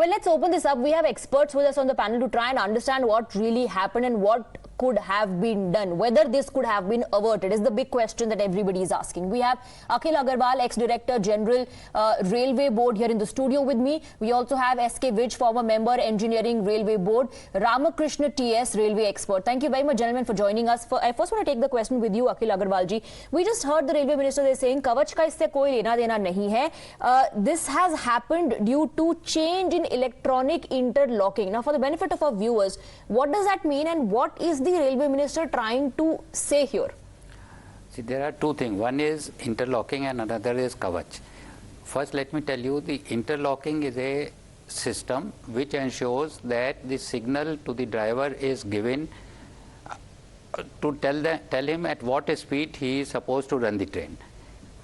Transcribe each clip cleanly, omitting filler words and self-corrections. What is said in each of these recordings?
Well, let's open this up. We have experts with us on the panel to try and understand what really happened and what could have been done. Whether this could have been averted is the big question that everybody is asking. We have Akhil Agrawal, ex-Director General, Railway Board, here in the studio with me. We also have S.K. Vij, former member, Engineering Railway Board, Ramakrishna T.S., Railway expert. Thank you very much, gentlemen, for joining us. I first want to take the question with you, Akhil Agrawal ji. We just heard the Railway Minister is saying, Kavach ka isse koi lena dena nahi hai. This has happened due to change in electronic interlocking. Now, for the benefit of our viewers, what does that mean and what is the Railway Minister trying to say here? See, there are two things. One is interlocking and another is Kavach. First, let me tell you, the interlocking is a system which ensures that the signal to the driver is given to tell him at what speed he is supposed to run the train.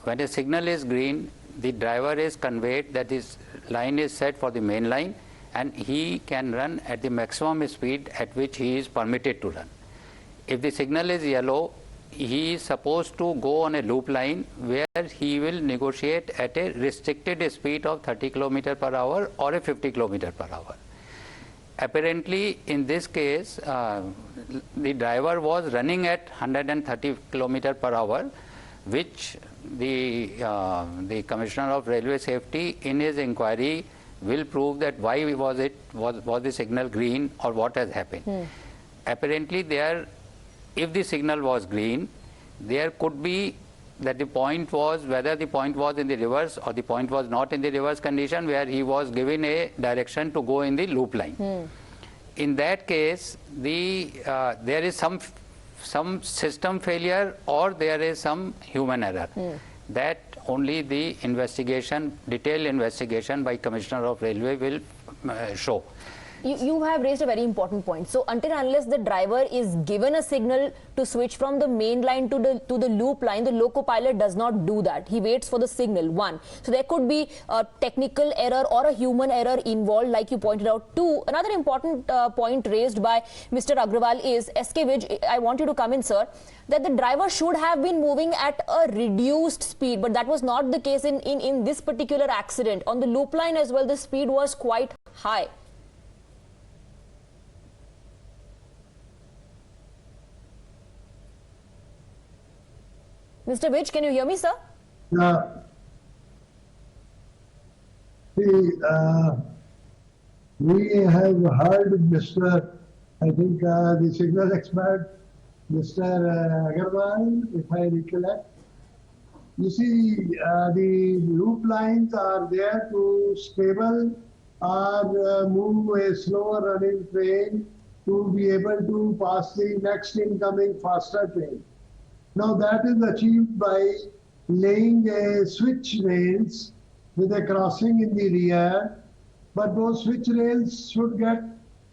When a signal is green, the driver is conveyed that his line is set for the main line and he can run at the maximum speed at which he is permitted to run. If the signal is yellow, he is supposed to go on a loop line where he will negotiate at a restricted speed of 30 km per hour or a 50 km per hour. Apparently, in this case, the driver was running at 130 km per hour, which the Commissioner of Railway Safety in his inquiry will prove that why was the signal green or what has happened. Apparently, if the signal was green, there could be that the point was, whether the point was in the reverse or the point was not in the reverse condition, where he was given a direction to go in the loop line. In that case, there is some system failure or there is some human error. That only the investigation, detailed investigation by Commissioner of Railway will show. You have raised a very important point. So until unless the driver is given a signal to switch from the main line to the loop line, the loco pilot does not do that. He waits for the signal, one. So there could be a technical error or a human error involved, like you pointed out. Two, another important point raised by Mr. Agrawal is, S.K. Vij, I want you to come in, sir, that the driver should have been moving at a reduced speed, but that was not the case in this particular accident. On the loop line as well, the speed was quite high. Mr. Vij, can you hear me, sir? We have heard Mr. I think the signal expert, Mr. Agrawal, if I recollect. You see, the loop lines are there to stable or move a slower running train to be able to pass the next incoming faster train. Now that is achieved by laying a switch rails with a crossing in the rear, but those switch rails should get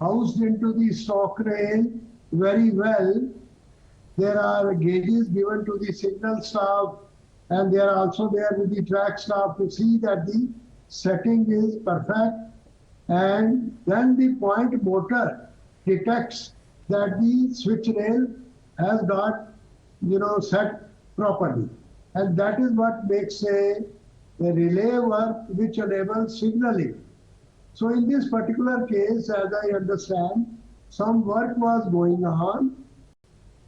housed into the stock rail very well. There are gauges given to the signal staff and they are also there with the track staff to see that the setting is perfect, and then the point motor detects that the switch rail has got set properly, and that is what makes a relay work which enables signaling. So in this particular case, as I understand, some work was going on.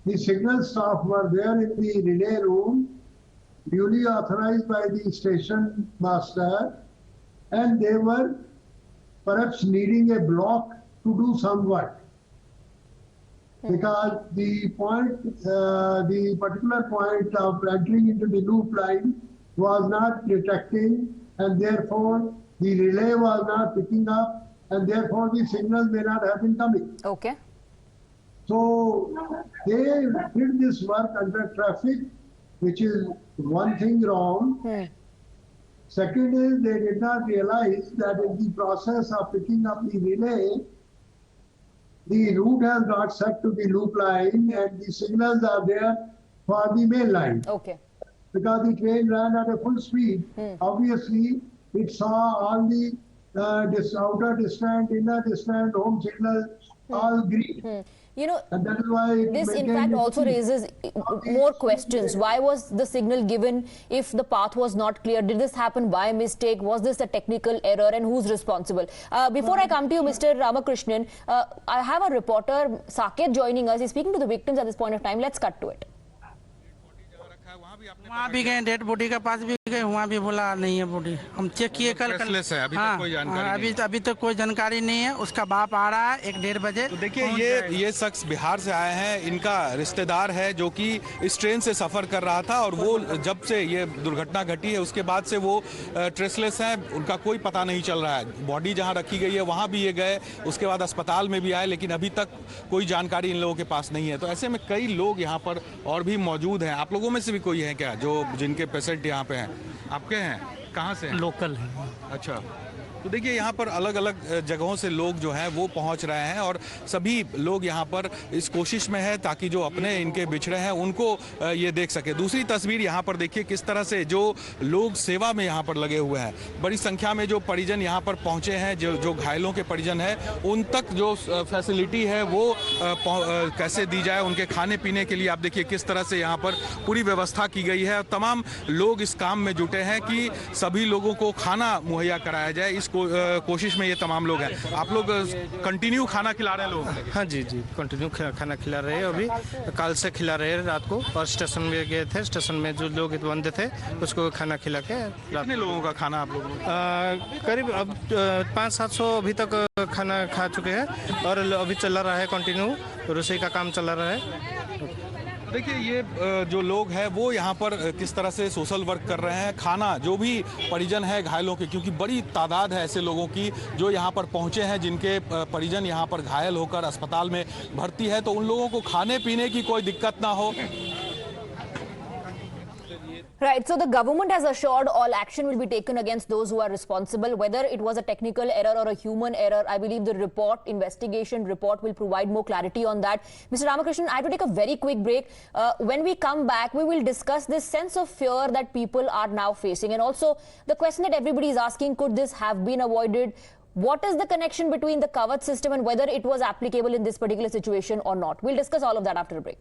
The signal staff were there in the relay room, duly authorized by the station master, and they were perhaps needing a block to do some work. Because the particular point of entering into the loop line was not detecting, and therefore the relay was not picking up, and therefore the signal may not have been coming. Okay. So they did this work under traffic, which is one thing wrong. Second is they did not realize that in the process of picking up the relay, the route has got set to the loop line and the signals are there for the main line. Okay. Because the train ran at a full speed, obviously it saw all the outer distant, inner distant, home signals, all green. You know, And that is why this in fact also raises more questions. Why was the signal given if the path was not clear? Did this happen by mistake? Was this a technical error, and who's responsible? Before I come to you, Mr. Ramakrishnan, I have a reporter, Saket, joining us. He's speaking to the victims at this point of time. Let's cut to it. वहाँ भी गए, dead body के पास भी गए, वहाँ भी बोला नहीं है बॉडी। हम चेक किए कल। है, अभी तक कोई जानकारी नहीं है। अभी तक कोई जानकारी नहीं है। उसका बाप आ रहा है 1-1:30 बजे। तो देखिए ये शख्स बिहार से आए हैं, इनका रिश्तेदार है जो कि इस ट्रेन से सफ़र कर रहा था और वो जब से ये दुर्घटना घटी है उसके बाद से वो ट्रेसलेस हैं, उनका कोई पता नहीं चल रहा है। बॉडी जहाँ रखी गई है वहाँ भी ये गए, उसके बाद अस्पताल में भी आए, लेकिन अभी तक कोई जानकारी इन लोगों के पास नहीं है। तो ऐसे में कई लोग यहाँ पर और भी मौजूद हैं। आप लोगों में से भी कोई है क्या जो जिनके पेशेंट यहाँ पे हैं? आपके हैं? कहाँ से हैं? लोकल है। अच्छा, तो देखिए यहाँ पर अलग अलग जगहों से लोग जो हैं वो पहुँच रहे हैं और सभी लोग यहाँ पर इस कोशिश में है ताकि जो अपने इनके बिछड़े हैं उनको ये देख सके। दूसरी तस्वीर यहाँ पर देखिए किस तरह से जो लोग सेवा में यहाँ पर लगे हुए हैं, बड़ी संख्या में जो परिजन यहाँ पर पहुँचे हैं, जो घायलों के परिजन हैं उन तक जो फैसिलिटी है वो कैसे दी जाए, उनके खाने पीने के लिए आप देखिए किस तरह से यहाँ पर पूरी व्यवस्था की गई है। तमाम लोग इस काम में जुटे हैं कि सभी लोगों को खाना मुहैया कराया जाए। इस कोशिश में ये तमाम लोग हैं। आप लोग कंटिन्यू खाना खिला रहे हैं लोगों को? हाँ जी कंटिन्यू खाना खिला रहे हैं। अभी कल से खिला रहे हैं रात को, और स्टेशन में गए थे, स्टेशन में जो लोग बंद थे उसको खाना खिला के। कितने लोगों का खाना आप लोगों ने? करीब अब 500-700 अभी तक खाना खा चुके हैं और अभी चला रहा है, कंटिन्यू रसोई का काम चला रहा है। देखिए ये जो लोग हैं वो यहाँ पर किस तरह से सोशल वर्क कर रहे हैं। खाना जो भी परिजन है घायलों के, क्योंकि बड़ी तादाद है ऐसे लोगों की जो यहाँ पर पहुँचे हैं जिनके परिजन यहाँ पर घायल होकर अस्पताल में भर्ती है, तो उन लोगों को खाने पीने की कोई दिक्कत ना हो। Right, so the government has assured all action will be taken against those who are responsible, whether it was a technical error or a human error. I believe the investigation report will provide more clarity on that. Mr. Ramakrishnan, I have to take a very quick break. When we come back, we will discuss this sense of fear that people are now facing, and also the question that everybody is asking, could this have been avoided? What is the connection between the Kavach system and whether it was applicable in this particular situation or not? We'll discuss all of that after a break.